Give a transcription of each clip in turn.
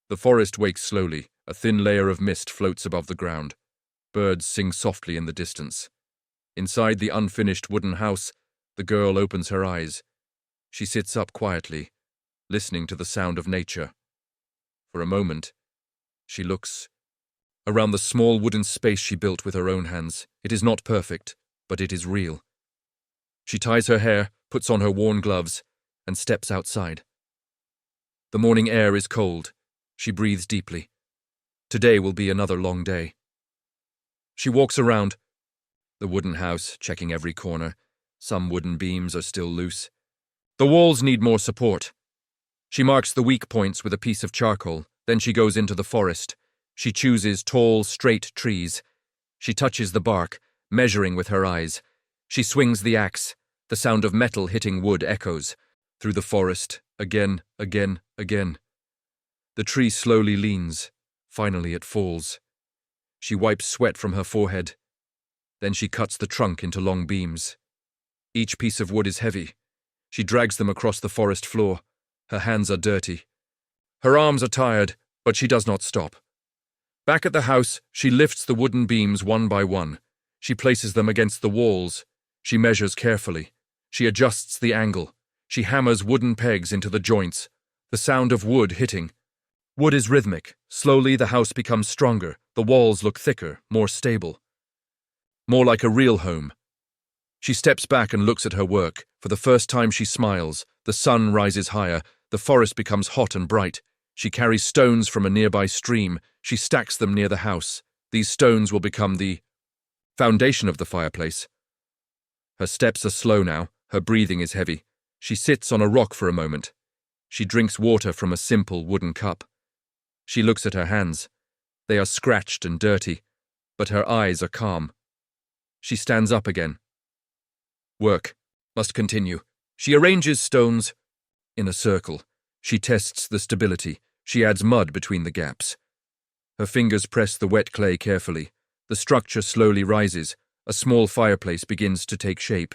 The forest wakes slowly. A thin layer of mist floats above the ground. Birds sing softly in the distance. Inside the unfinished wooden house, the girl opens her eyes. She sits up quietly, listening to the sound of nature. For a moment, she looks around the small wooden space she built with her own hands. It is not perfect, but it is real. She ties her hair, puts on her worn gloves, and steps outside. The morning air is cold. She breathes deeply. Today will be another long day. She walks around the wooden house, checking every corner. Some wooden beams are still loose. The walls need more support. She marks the weak points with a piece of charcoal. Then she goes into the forest. She chooses tall, straight trees. She touches the bark, measuring with her eyes. She swings the axe. The sound of metal hitting wood echoes through the forest, again, again, again. The tree slowly leans. Finally it falls. She wipes sweat from her forehead. Then she cuts the trunk into long beams. Each piece of wood is heavy. She drags them across the forest floor. Her hands are dirty. Her arms are tired, but she does not stop. Back at the house, she lifts the wooden beams one by one. She places them against the walls. She measures carefully. She adjusts the angle. She hammers wooden pegs into the joints. The sound of wood hitting. Wood is rhythmic. Slowly the house becomes stronger. The walls look thicker, more stable. More like a real home. She steps back and looks at her work. For the first time she smiles. The sun rises higher. The forest becomes hot and bright. She carries stones from a nearby stream. She stacks them near the house. These stones will become the foundation of the fireplace. Her steps are slow now. Her breathing is heavy. She sits on a rock for a moment. She drinks water from a simple wooden cup. She looks at her hands. They are scratched and dirty, but her eyes are calm. She stands up again. Work must continue. She arranges stones in a circle. She tests the stability. She adds mud between the gaps. Her fingers press the wet clay carefully. The structure slowly rises. A small fireplace begins to take shape.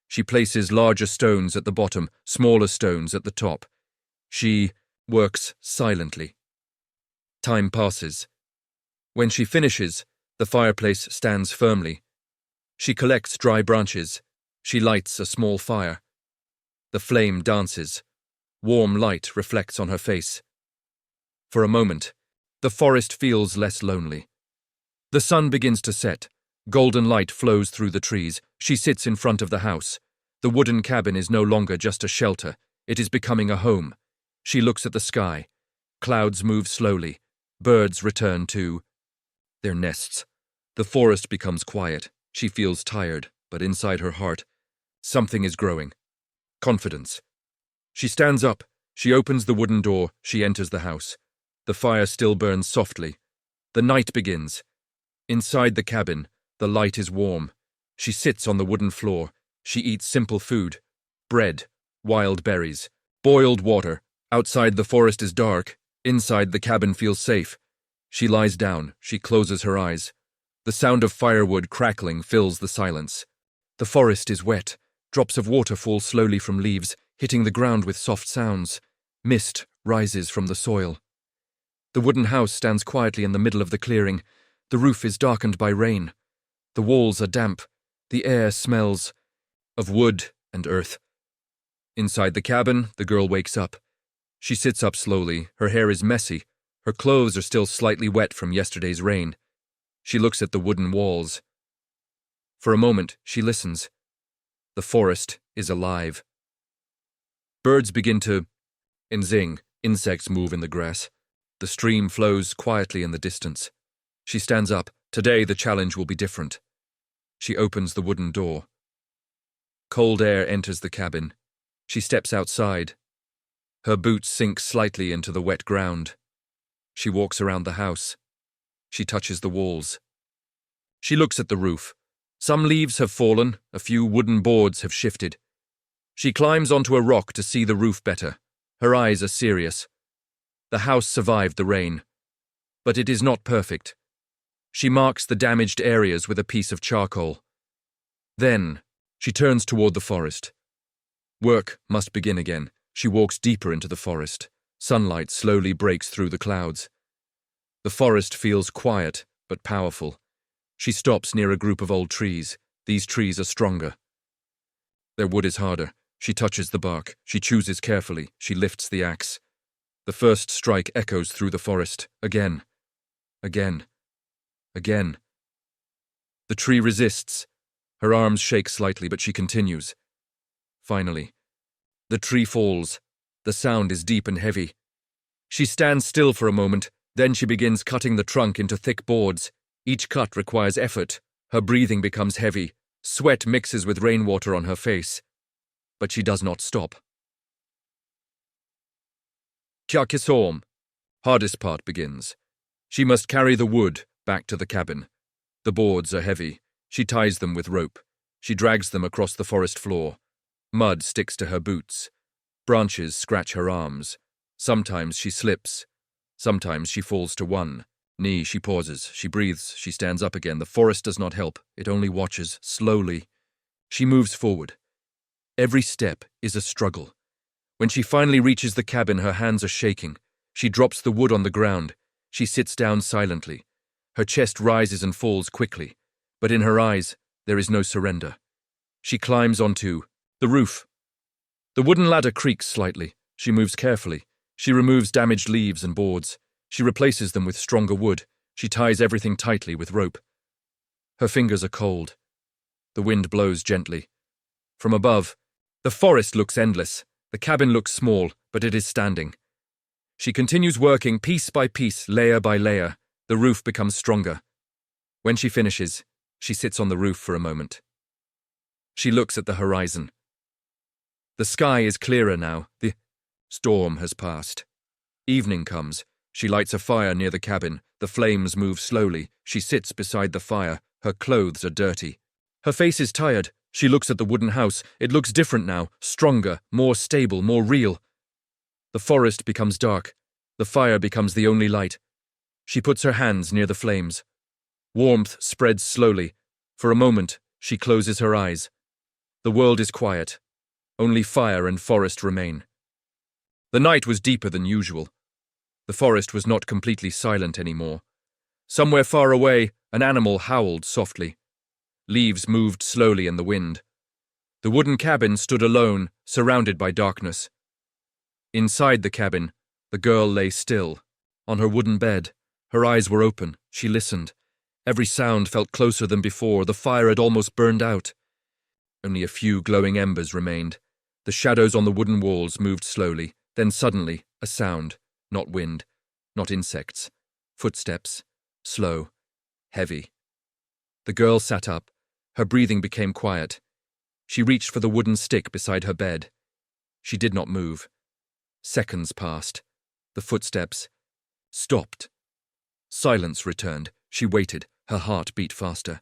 She places larger stones at the bottom, smaller stones at the top. She works silently. Time passes. When she finishes, the fireplace stands firmly. She collects dry branches. She lights a small fire. The flame dances. Warm light reflects on her face. For a moment, the forest feels less lonely. The sun begins to set. Golden light flows through the trees. She sits in front of the house. The wooden cabin is no longer just a shelter. It is becoming a home. She looks at the sky. Clouds move slowly. Birds return to their nests. The forest becomes quiet. She feels tired, but inside her heart, something is growing. Confidence. She stands up. She opens the wooden door. She enters the house. The fire still burns softly. The night begins. Inside the cabin, the light is warm. She sits on the wooden floor. She eats simple food. Bread, wild berries, boiled water. Outside the forest is dark. Inside the cabin feels safe. She lies down. She closes her eyes. The sound of firewood crackling fills the silence. The forest is wet. Drops of water fall slowly from leaves, hitting the ground with soft sounds. Mist rises from the soil. The wooden house stands quietly in the middle of the clearing. The roof is darkened by rain. The walls are damp. The air smells of wood and earth. Inside the cabin, the girl wakes up. She sits up slowly. Her hair is messy. Her clothes are still slightly wet from yesterday's rain. She looks at the wooden walls. For a moment, she listens. The forest is alive. Birds begin to zing. Insects move in the grass. The stream flows quietly in the distance. She stands up. Today the challenge will be different. She opens the wooden door. Cold air enters the cabin. She steps outside. Her boots sink slightly into the wet ground. She walks around the house. She touches the walls. She looks at the roof. Some leaves have fallen, a few wooden boards have shifted. She climbs onto a rock to see the roof better. Her eyes are serious. The house survived the rain, but it is not perfect. She marks the damaged areas with a piece of charcoal. Then, she turns toward the forest. Work must begin again. She walks deeper into the forest. Sunlight slowly breaks through the clouds. The forest feels quiet but powerful. She stops near a group of old trees. These trees are stronger. Their wood is harder. She touches the bark. She chooses carefully. She lifts the axe. The first strike echoes through the forest. Again. Again. Again. The tree resists. Her arms shake slightly, but she continues. Finally, the tree falls. The sound is deep and heavy. She stands still for a moment, then she begins cutting the trunk into thick boards. Each cut requires effort. Her breathing becomes heavy. Sweat mixes with rainwater on her face. But she does not stop. Kya kisom. Hardest part begins. She must carry the wood back to the cabin. The boards are heavy. She ties them with rope. She drags them across the forest floor. Mud sticks to her boots. Branches scratch her arms. Sometimes she slips. Sometimes she falls to one knee. She pauses. She breathes. She stands up again. The forest does not help. It only watches, slowly. She moves forward. Every step is a struggle. When she finally reaches the cabin, her hands are shaking. She drops the wood on the ground. She sits down silently. Her chest rises and falls quickly, but in her eyes, there is no surrender. She climbs onto the roof. The wooden ladder creaks slightly. She moves carefully. She removes damaged leaves and boards. She replaces them with stronger wood. She ties everything tightly with rope. Her fingers are cold. The wind blows gently. From above, the forest looks endless. The cabin looks small, but it is standing. She continues working piece by piece, layer by layer. The roof becomes stronger. When she finishes, she sits on the roof for a moment. She looks at the horizon. The sky is clearer now. The storm has passed. Evening comes. She lights a fire near the cabin. The flames move slowly. She sits beside the fire. Her clothes are dirty. Her face is tired. She looks at the wooden house. It looks different now, stronger, more stable, more real. The forest becomes dark. The fire becomes the only light. She puts her hands near the flames. Warmth spreads slowly. For a moment, she closes her eyes. The world is quiet. Only fire and forest remain. The night was deeper than usual. The forest was not completely silent anymore. Somewhere far away, an animal howled softly. Leaves moved slowly in the wind. The wooden cabin stood alone, surrounded by darkness. Inside the cabin, the girl lay still. On her wooden bed, her eyes were open. She listened. Every sound felt closer than before. The fire had almost burned out. Only a few glowing embers remained. The shadows on the wooden walls moved slowly. Then suddenly, a sound. Not wind, not insects. Footsteps. Slow. Heavy. The girl sat up. Her breathing became quiet. She reached for the wooden stick beside her bed. She did not move. Seconds passed. The footsteps stopped. Silence returned. She waited. Her heart beat faster.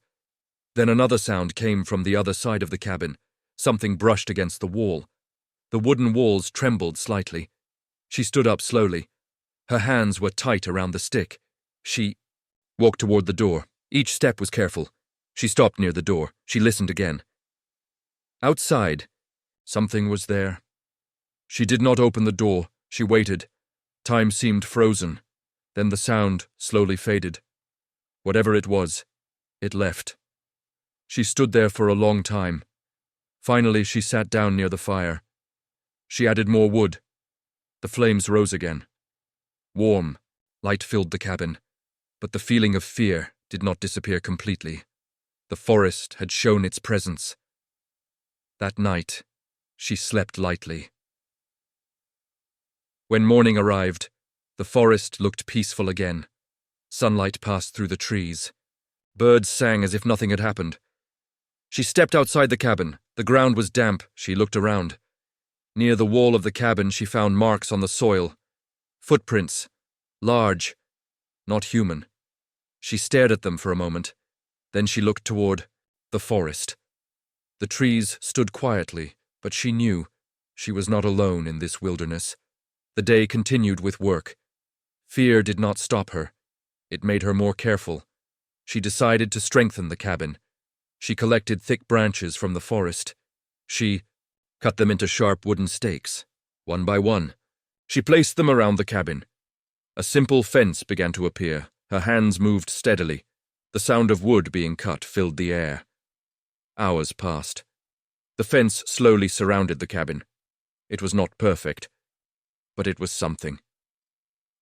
Then another sound came from the other side of the cabin. Something brushed against the wall. The wooden walls trembled slightly. She stood up slowly. Her hands were tight around the stick. She walked toward the door. Each step was careful. She stopped near the door. She listened again. Outside, something was there. She did not open the door. She waited. Time seemed frozen. Then the sound slowly faded. Whatever it was, it left. She stood there for a long time. Finally, she sat down near the fire. She added more wood. The flames rose again. Warm, light filled the cabin, but the feeling of fear did not disappear completely. The forest had shown its presence. That night, she slept lightly. When morning arrived, the forest looked peaceful again. Sunlight passed through the trees. Birds sang as if nothing had happened. She stepped outside the cabin. The ground was damp. She looked around. Near the wall of the cabin, she found marks on the soil. Footprints. Large. Not human. She stared at them for a moment. Then she looked toward the forest. The trees stood quietly, but she knew she was not alone in this wilderness. The day continued with work. Fear did not stop her. It made her more careful. She decided to strengthen the cabin. She collected thick branches from the forest. She cut them into sharp wooden stakes, one by one. She placed them around the cabin. A simple fence began to appear. Her hands moved steadily. The sound of wood being cut filled the air. Hours passed. The fence slowly surrounded the cabin. It was not perfect, but it was something.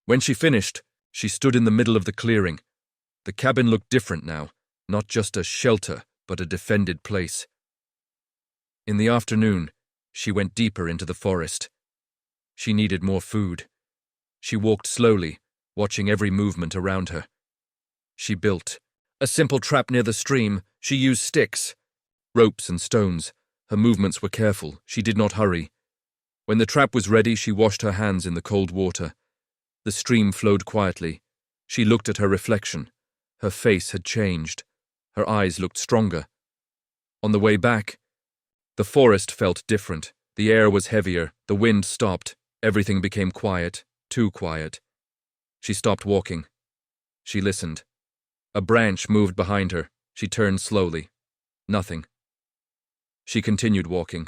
When she finished, she stood in the middle of the clearing. The cabin looked different now, not just a shelter, but a defended place. In the afternoon, she went deeper into the forest. She needed more food. She walked slowly, watching every movement around her. She built a simple trap near the stream. She used sticks, ropes and stones. Her movements were careful. She did not hurry. When the trap was ready, she washed her hands in the cold water. The stream flowed quietly. She looked at her reflection. Her face had changed. Her eyes looked stronger. On the way back, the forest felt different. The air was heavier. The wind stopped. Everything became quiet, too quiet. She stopped walking. She listened. A branch moved behind her. She turned slowly. Nothing. She continued walking.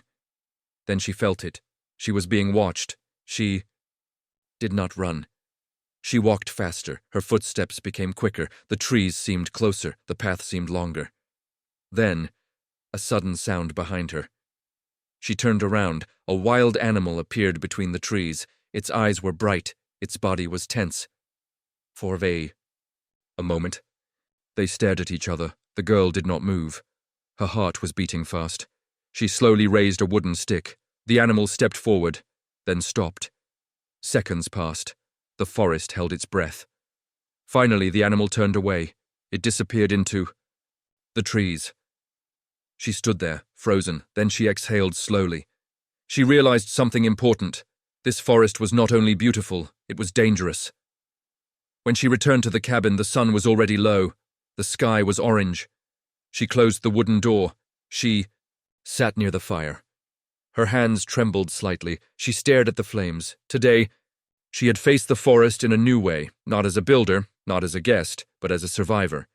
Then she felt it. She was being watched. She did not run. She walked faster. Her footsteps became quicker. The trees seemed closer. The path seemed longer. Then, a sudden sound behind her. She turned around. A wild animal appeared between the trees. Its eyes were bright. Its body was tense. For a moment, they stared at each other. The girl did not move. Her heart was beating fast. She slowly raised a wooden stick. The animal stepped forward, then stopped. Seconds passed. The forest held its breath. Finally, the animal turned away. It disappeared into the trees. She stood there, frozen. Then she exhaled slowly. She realized something important. This forest was not only beautiful, it was dangerous. When she returned to the cabin, the sun was already low. The sky was orange. She closed the wooden door. She sat near the fire. Her hands trembled slightly. She stared at the flames. Today, she had faced the forest in a new way, not as a builder, not as a guest, but as a survivor.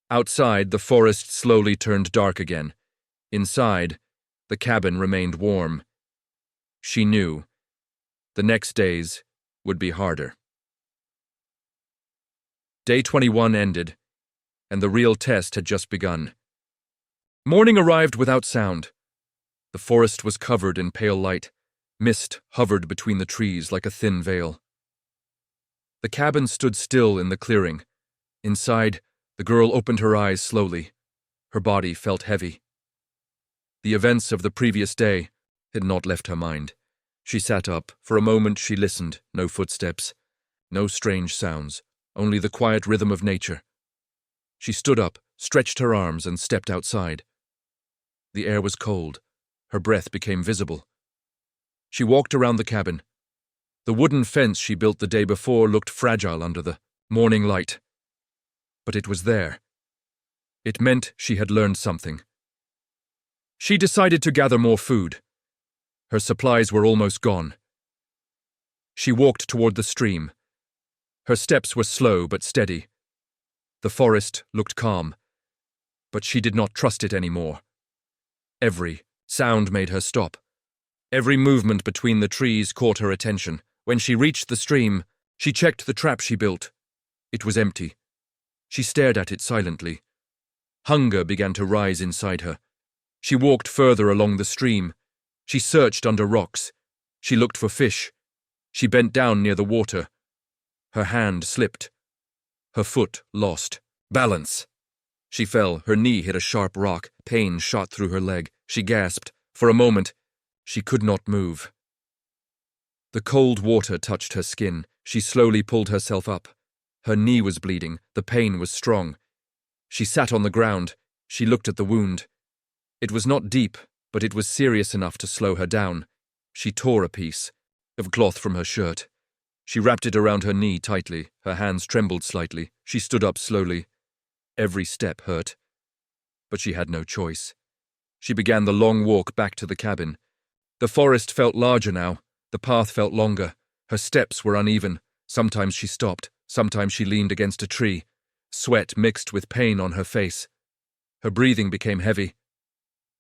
Outside, the forest slowly turned dark again. Inside, the cabin remained warm. She knew the next days would be harder. Day 21 ended, and the real test had just begun. Morning arrived without sound. The forest was covered in pale light. Mist hovered between the trees like a thin veil. The cabin stood still in the clearing. Inside, the girl opened her eyes slowly. Her body felt heavy. The events of the previous day had not left her mind. She sat up. For a moment she listened. No footsteps. No strange sounds. Only the quiet rhythm of nature. She stood up, stretched her arms, and stepped outside. The air was cold. Her breath became visible. She walked around the cabin. The wooden fence she built the day before looked fragile under the morning light. But it was there. It meant she had learned something. She decided to gather more food. Her supplies were almost gone. She walked toward the stream. Her steps were slow but steady. The forest looked calm, but she did not trust it anymore. Every sound made her stop. Every movement between the trees caught her attention. When she reached the stream, she checked the trap she built. It was empty. She stared at it silently. Hunger began to rise inside her. She walked further along the stream. She searched under rocks. She looked for fish. She bent down near the water. Her hand slipped. Her foot lost balance. She fell. Her knee hit a sharp rock. Pain shot through her leg. She gasped. For a moment, she could not move. The cold water touched her skin. She slowly pulled herself up. Her knee was bleeding. The pain was strong. She sat on the ground. She looked at the wound. It was not deep, but it was serious enough to slow her down. She tore a piece of cloth from her shirt. She wrapped it around her knee tightly. Her hands trembled slightly. She stood up slowly. Every step hurt. But she had no choice. She began the long walk back to the cabin. The forest felt larger now. The path felt longer. Her steps were uneven. Sometimes she stopped. Sometimes she leaned against a tree. Sweat mixed with pain on her face. Her breathing became heavy.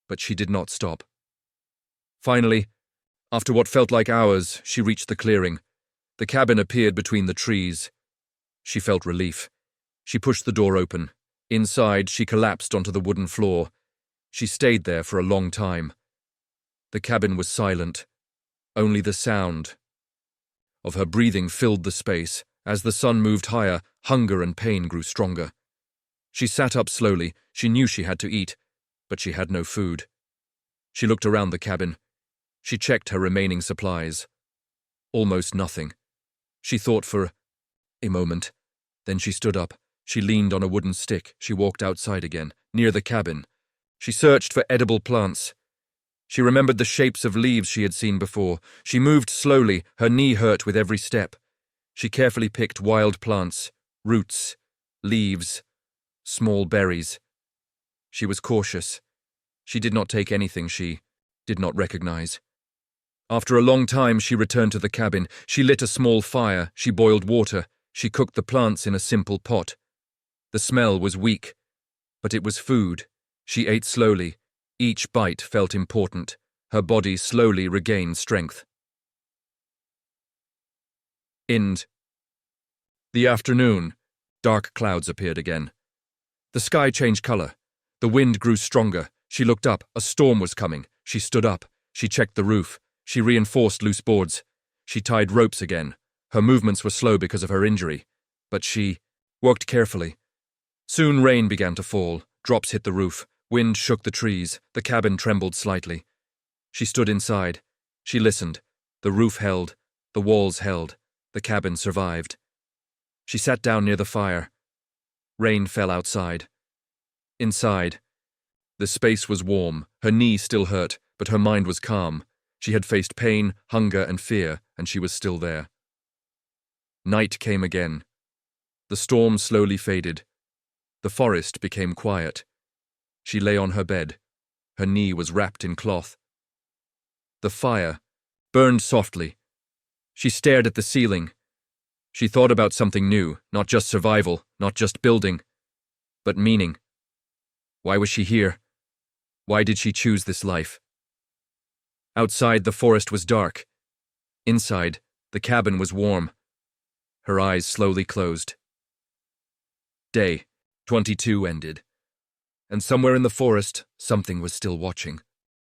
But she did not stop. Finally, After what felt like hours, she reached the clearing. The cabin appeared between the trees. She felt relief. She pushed the door open. Inside, she collapsed onto the wooden floor. She stayed there for a long time. The cabin was silent. Only the sound of her breathing filled the space. As the sun moved higher, hunger and pain grew stronger. She sat up slowly. She knew she had to eat, but she had no food. She looked around the cabin. She checked her remaining supplies. Almost nothing. She thought for a moment. Then she stood up. She leaned on a wooden stick. She walked outside again, near the cabin. She searched for edible plants. She remembered the shapes of leaves she had seen before. She moved slowly. Her knee hurt with every step. She carefully picked wild plants, roots, leaves, small berries. She was cautious. She did not take anything she did not recognize. After a long time, she returned to the cabin. She lit a small fire. She boiled water. She cooked the plants in a simple pot. The smell was weak, but it was food. She ate slowly. Each bite felt important. Her body slowly regained strength. The afternoon, dark clouds appeared again. The sky changed color. The wind grew stronger. She looked up. A storm was coming. She stood up. She checked the roof. She reinforced loose boards. She tied ropes again. Her movements were slow because of her injury, but she worked carefully. Soon rain began to fall. Drops hit the roof. Wind shook the trees. The cabin trembled slightly. She stood inside. She listened. The roof held. The walls held. The cabin survived. She sat down near the fire. Rain fell outside. Inside, the space was warm. Her knee still hurt, but her mind was calm. She had faced pain, hunger, and fear, and she was still there. Night came again. The storm slowly faded. The forest became quiet. She lay on her bed. Her knee was wrapped in cloth. The fire burned softly. She stared at the ceiling. She thought about something new, not just survival, not just building, but meaning. Why was she here? Why did she choose this life? Outside, the forest was dark. Inside, the cabin was warm. Her eyes slowly closed. Day 22 ended, and somewhere in the forest, something was still watching.